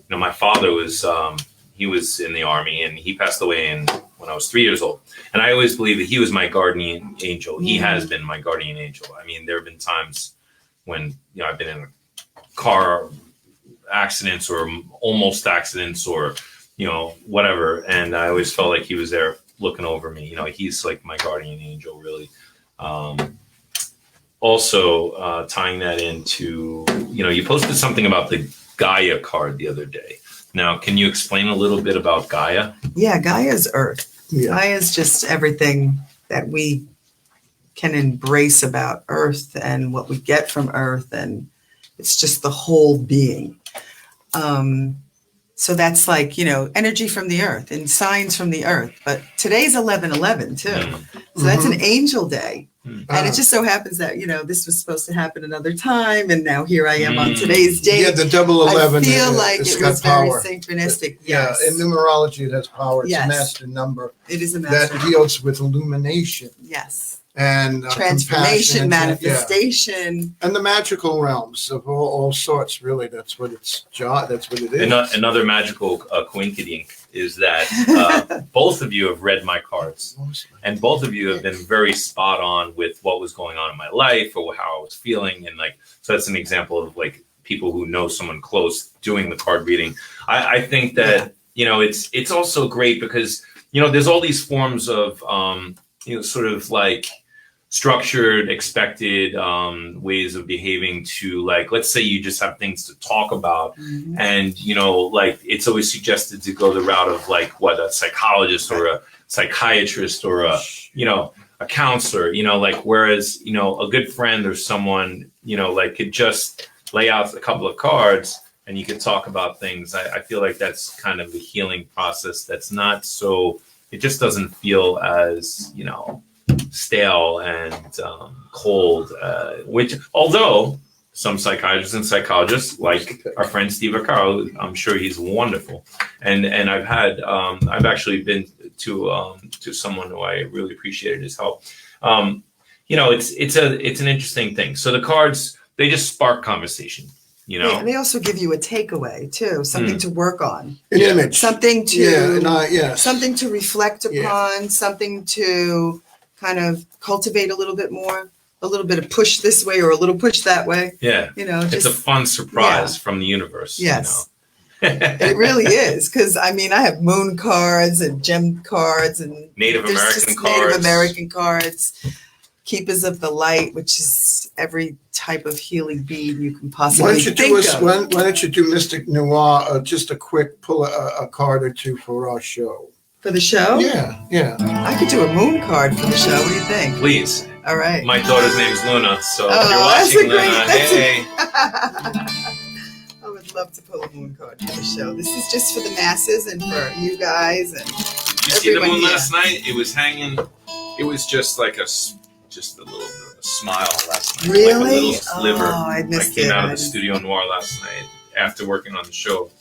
my father was he was in the Army, and he passed away when I was 3 years old. And I always believed that he was my guardian angel. He has been my guardian angel. I mean, there have been times when I've been in car accidents or almost accidents, or whatever, and I always felt like he was there looking over me. He's like my guardian angel, really. Also, tying that into, you posted something about the Gaia card the other day. Now, can you explain a little bit about Gaia?
Yeah, Gaia's Earth.
Yeah.
Gaia's just everything that we can embrace about Earth and what we get from Earth, and it's just the whole being. So that's like, energy from the Earth and signs from the Earth. But today's 11/11 too. So that's an angel day. And it just so happens that, this was supposed to happen another time. And now here I am on today's date.
Yeah, the double 11.
I feel like
it's
it
got
was very
power.
synchronistic.
Yeah,
Yes.
in numerology, it has power. It's
Yes.
a master number
It is a
that
master.
deals with illumination
Yes.
and
Transformation,
compassion,
manifestation.
and the magical realms of all sorts. Really, that's what it's That's what it is.
Another magical coincidence is that both of you have read my cards, and both of you have been very spot on with what was going on in my life or how I was feeling, and so that's an example of people who know someone close doing the card reading. I think that it's also great because there's all these forms of sort of structured, expected ways of behaving to let's say you just have things to talk about, and it's always suggested to go the route of a psychologist or a psychiatrist or a counselor, whereas a good friend or someone could just lay out a couple of cards and you could talk about things. I feel like that's kind of the healing process that's not so, it just doesn't feel as stale and cold, which although some psychiatrists and psychologists like our friend Steve Acaro, I'm sure he's wonderful, and I've actually been to someone who I really appreciated his help. It's an interesting thing. So the cards, they just spark conversation. You know,
They also give you a takeaway too, something to work on,
An
Yeah.
image.
something to
Yes.
something to reflect
Yeah.
upon, something to kind of cultivate a little bit more, a little bit of push this way or a little push that way.
yeah,
You know,
it's
just
a fun surprise from the universe.
yes.
You know?
It really is, because I mean, I have moon cards and gem cards and
Native
there's
American
just
cards.
Native American cards, keepers of the light, which is every type of healing bead you can
Why
possibly
don't you
think
do us?
of.
Why don't you do Mystic Noir? Just a quick pull a card or two for our show.
For the show?
Yeah.
I could do a moon card for the show. What do you think?
Please.
All right.
My daughter's name's Luna, so if
Oh,
you're
that's
watching,
a great-
Luna,
that's a-
hey.
I would love to pull a moon card for the show. This is just for the masses and for you guys and
You see the
everyone
moon
here.
last night? It was hanging. It was just like just a little bit of a smile last night.
Really?
Like a little sliver.
Oh, I missed
came
it.
out of
I
the
didn't-
Studio Noir last night after working on the show.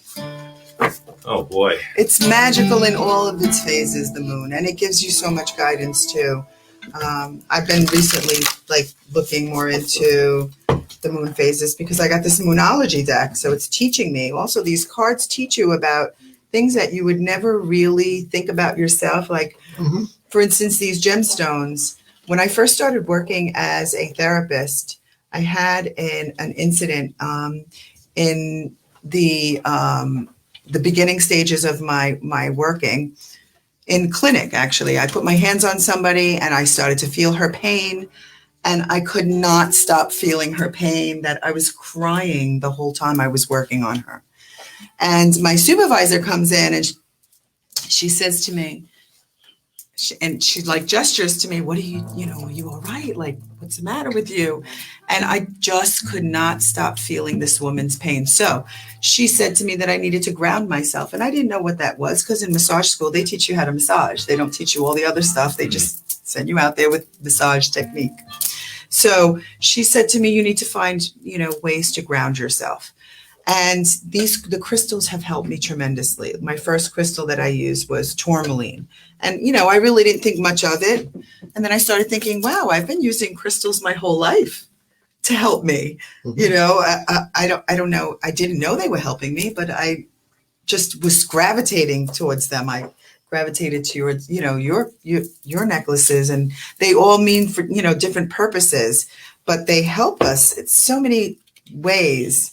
Oh boy.
It's magical in all of its phases, the moon, and it gives you so much guidance too. I've been recently looking more into the moon phases because I got this moonology deck, so it's teaching me. Also, these cards teach you about things that you would never really think about yourself. Like,
Mhm.
for instance, these gemstones. When I first started working as a therapist, I had an incident in the beginning stages of my working in clinic. Actually, I put my hands on somebody and I started to feel her pain, and I could not stop feeling her pain, that I was crying the whole time I was working on her. And my supervisor comes in and she says to me, and she gestures to me, what are you, are you all right? Like, what's the matter with you? And I just could not stop feeling this woman's pain. So she said to me that I needed to ground myself. And I didn't know what that was, because in massage school, they teach you how to massage. They don't teach you all the other stuff. They just send you out there with massage technique. So she said to me, you need to find, ways to ground yourself. And the crystals have helped me tremendously. My first crystal that I used was tourmaline. And, I really didn't think much of it. And then I started thinking, wow, I've been using crystals my whole life to help me.
Mhm.
I don't know. I didn't know they were helping me, but I just was gravitating towards them. I gravitated towards, your necklaces, and they all mean for, different purposes, but they help us in so many ways.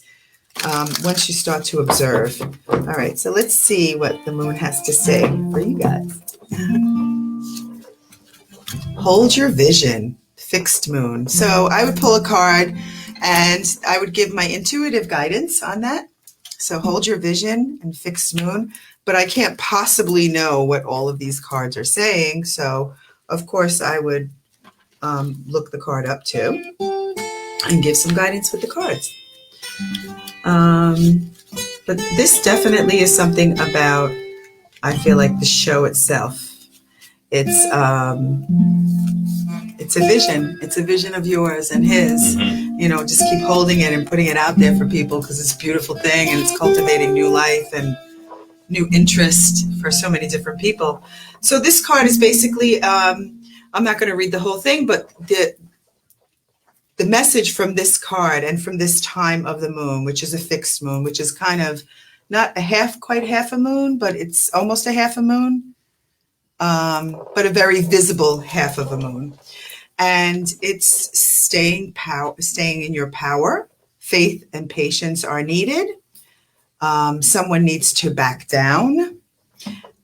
Once you start to observe. All right, so let's see what the moon has to say for you guys. Hold your vision, fixed moon. So I would pull a card and I would give my intuitive guidance on that. So hold your vision and fixed moon, but I can't possibly know what all of these cards are saying. So of course I would look the card up too and give some guidance with the cards. But this definitely is something about, I feel like, the show itself. It's a vision. It's a vision of yours and his. Just keep holding it and putting it out there for people, because it's a beautiful thing and it's cultivating new life and new interest for so many different people. So this card is basically, I'm not going to read the whole thing, but the message from this card and from this time of the moon, which is a fixed moon, which is kind of not quite half a moon, but it's almost a half a moon, but a very visible half of a moon. And it's staying in your power. Faith and patience are needed. Someone needs to back down,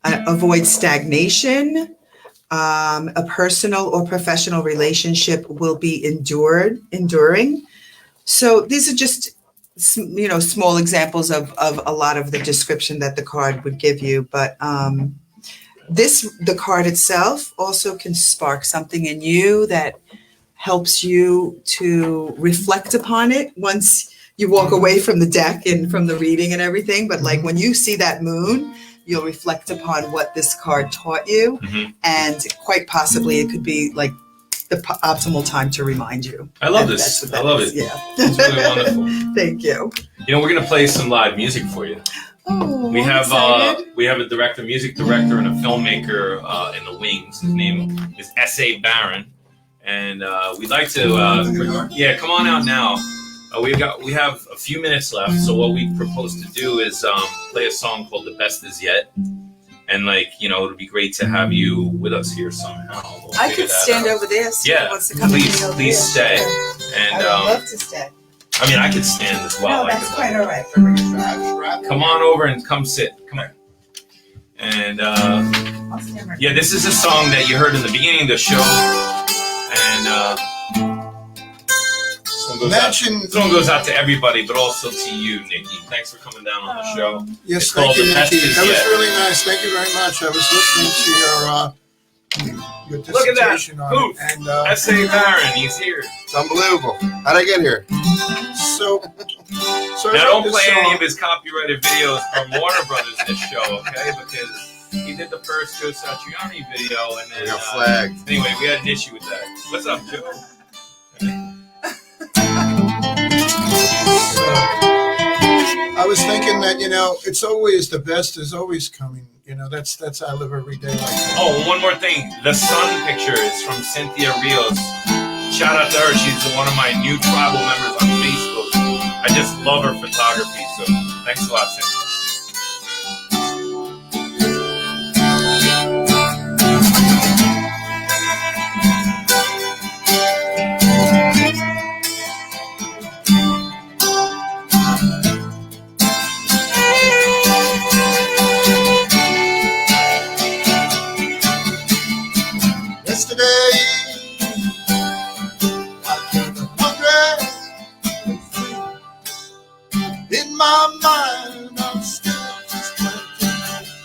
avoid stagnation. A personal or professional relationship will be enduring. So these are just, small examples of a lot of the description that the card would give you. But the card itself also can spark something in you that helps you to reflect upon it once you walk away from the deck and from the reading and everything. But like when you see that moon, you'll reflect upon what this card taught you. And quite possibly it could be like the optimal time to remind you.
I love this. I love it.
Yeah.
It's really wonderful.
Thank you.
We're going to play some live music for you.
Oh,
We
I'm
have
excited.
a music director, and a filmmaker in the wings. His name is S.A. Barron, and we'd like to. Yeah, come on out now. We have a few minutes left, so what we propose to do is play a song called "The Best Is Yet," and it would be great to have you with us here somehow. We'll
I
figure
could
that
stand
out.
over there. So
Yeah,
wants to come with me over
please
there.
stay.
Sure.
And
I would love to stay.
I mean, I could stand as well.
No, that's quite all right.
Come on over and come sit. Come on. And
I'll stand right
yeah, this is a song that you heard in the beginning of the show, and this one goes out to everybody, but also to you, Nikki. Thanks for coming down on the show.
Yes,
It's
thank
called
you,
The Best
Nikki.
Is
That was
Yet.
really nice. Thank you very much. I was listening to your
Look at that.
dissertation on
Poof.
it. And
S.A. Baron, he's here.
It's unbelievable. How'd I get here?
so
Now, don't play any of his copyrighted videos from Warner Brothers this show, okay? Because he did the first Joe Satriani video, and
I
then
got flagged.
anyway, we had an issue with that. What's up, Joe?
I was thinking that, it's always the best is always coming. That's I live every day like that.
Oh, one more thing. The sun picture is from Cynthia Rios. Shout out to her. She's one of my new tribal members on Facebook. I just love her photography. So thanks a lot, Cynthia.
Yesterday, I felt 100. In my mind, I'm still just 25.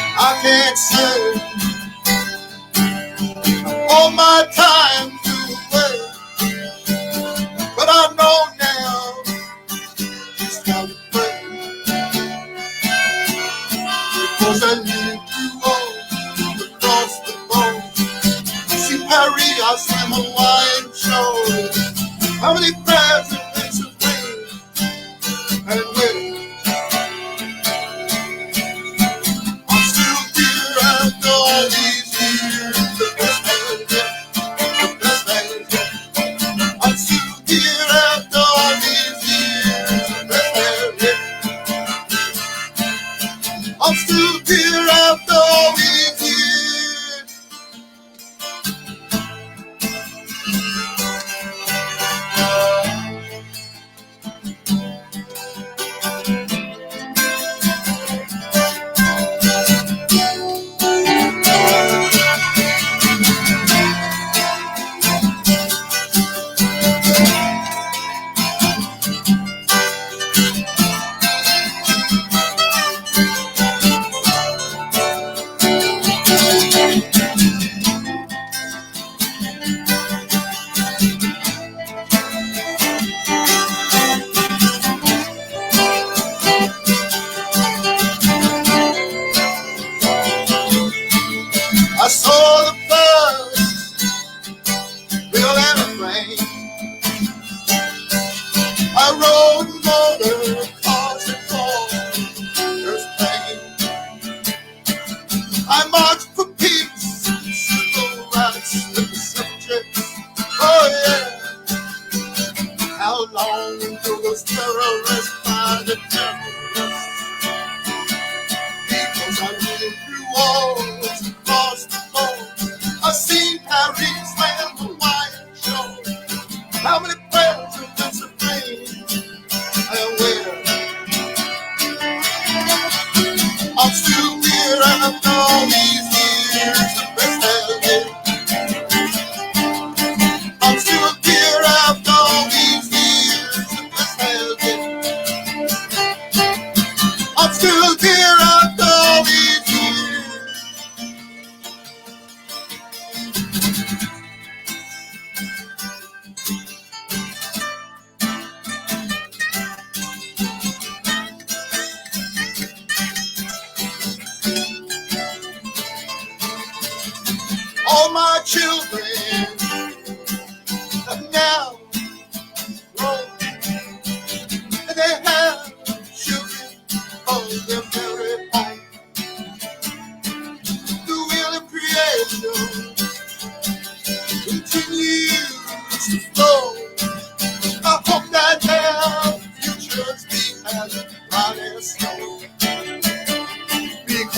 I can't say all my time to wait, but I know now just how to pray, because I need you all across the boat. See Paris, I swim a wide shore. How many prayers have been so brave and waiting? I'm still here after all these years. The best man yet, the best man yet. I'm still here after all these years. The best man yet. I'm still here after all these years. I saw the birds, real airplane. I rode motor cars and cars, pain. I marched for peace, civil rights, the subjects. Oh yeah. How long until those terrorists find the terrorists? Because I lived through wars across the globe. I've seen Paris land the wire show. How many prayers have been supreme? And where? I'm still here after all these years. The best of it. I'm still here after all these years. The best of it. I'm still here after all these years.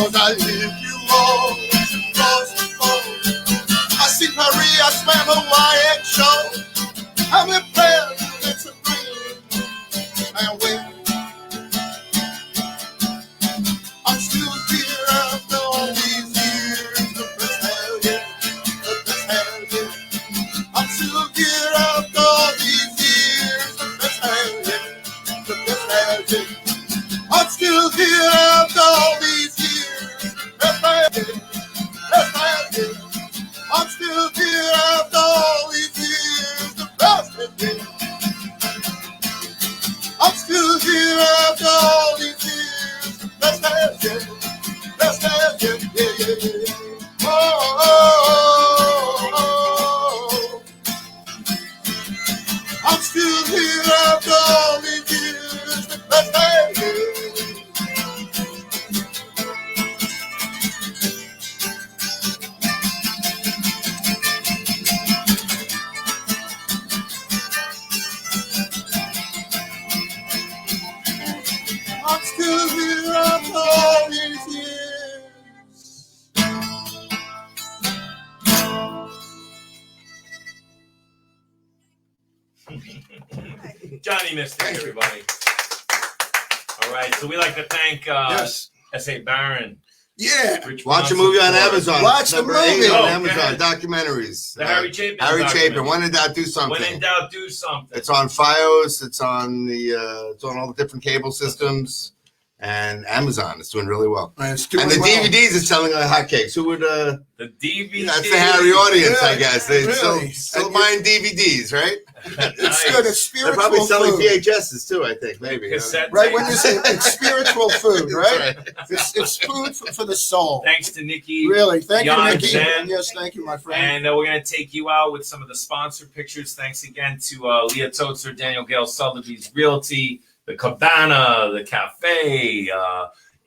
'cause I live you all across the phone. I see Paris, I swam Hawaiian show. How many players it's a dream and when I'm still here after all these years, the best hell yet, the best hell yet. I'm still here after all these years, the best hell yet, the best hell yet. I'm still here after all these years, the best hell yet, best hell yet. I'm still here after all these years, the best hell yet. I'm still here after all these years. Best hell yet. Best hell yet. Yeah, yeah, yeah. Oh, oh, oh, oh. I'm still here after all these years. Best hell yet. I'm still here after all these years.
Johnny Mystic, everybody. All right, so we like to thank
Yes.
S.A. Barron.
Yeah.
Rich
Watch a movie on
Branciforte,
Amazon.
Watch the
Number
movie.
8
Oh,
on
go
Amazon.
ahead.
Documentaries.
The Harry Chapin.
Harry
documentary.
Chapin. When in doubt, do
When in
something.
doubt, do something.
It's on FiOS. It's on it's on all the different cable systems, and Amazon. It's doing really well.
And it's doing
And the
well.
DVDs is selling like hotcakes. Who would?
The DVD.
That's the Harry audience, I
Yeah,
guess. They
really.
still
And
buying DVDs, right?
It's good. It's
They're probably
spiritual
selling
food.
VHSs too. I think maybe.
Cassette
Right when you
tapes.
say it's spiritual food, right?
That's
It's food for the soul.
Thanks to Nikki.
Really, thank you,
Jan,
Nikki.
Jen.
Yes, thank you, my friend.
And we're going to take you out with some of the sponsor pictures. Thanks again to Leah Totzer, Daniel Gale Sotheby's Realty, the Cabana, the Cafe,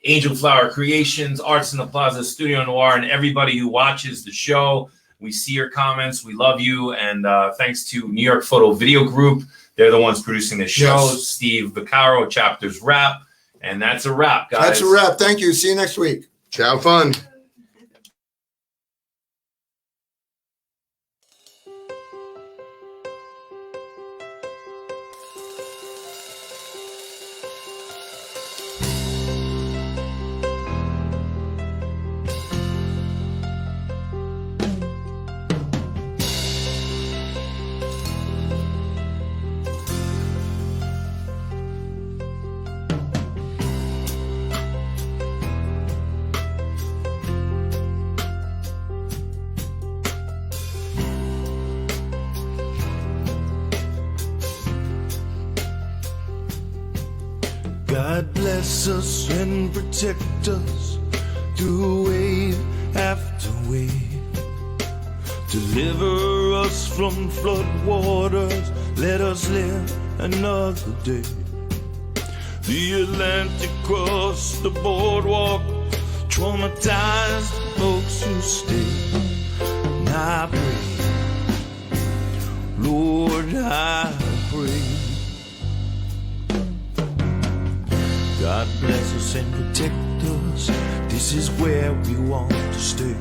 Angel Flower Creations, Arts in the Plaza, Studio Noir, and everybody who watches the show. We see your comments. We love you. And thanks to New York Photo Video Group. They're the ones producing the show.
Yes.
Steve Vaccaro, Chapters Wrap. And that's a wrap, guys.
That's a wrap. Thank you. See you next week.
Ciao, fun.
God bless us and protect us through wave after wave. Deliver us from flood waters, let us live another day. The Atlantic crossed the boardwalk, traumatized folks who stay. And I pray, Lord, I pray. God bless us and protect us. This is where we want to stay.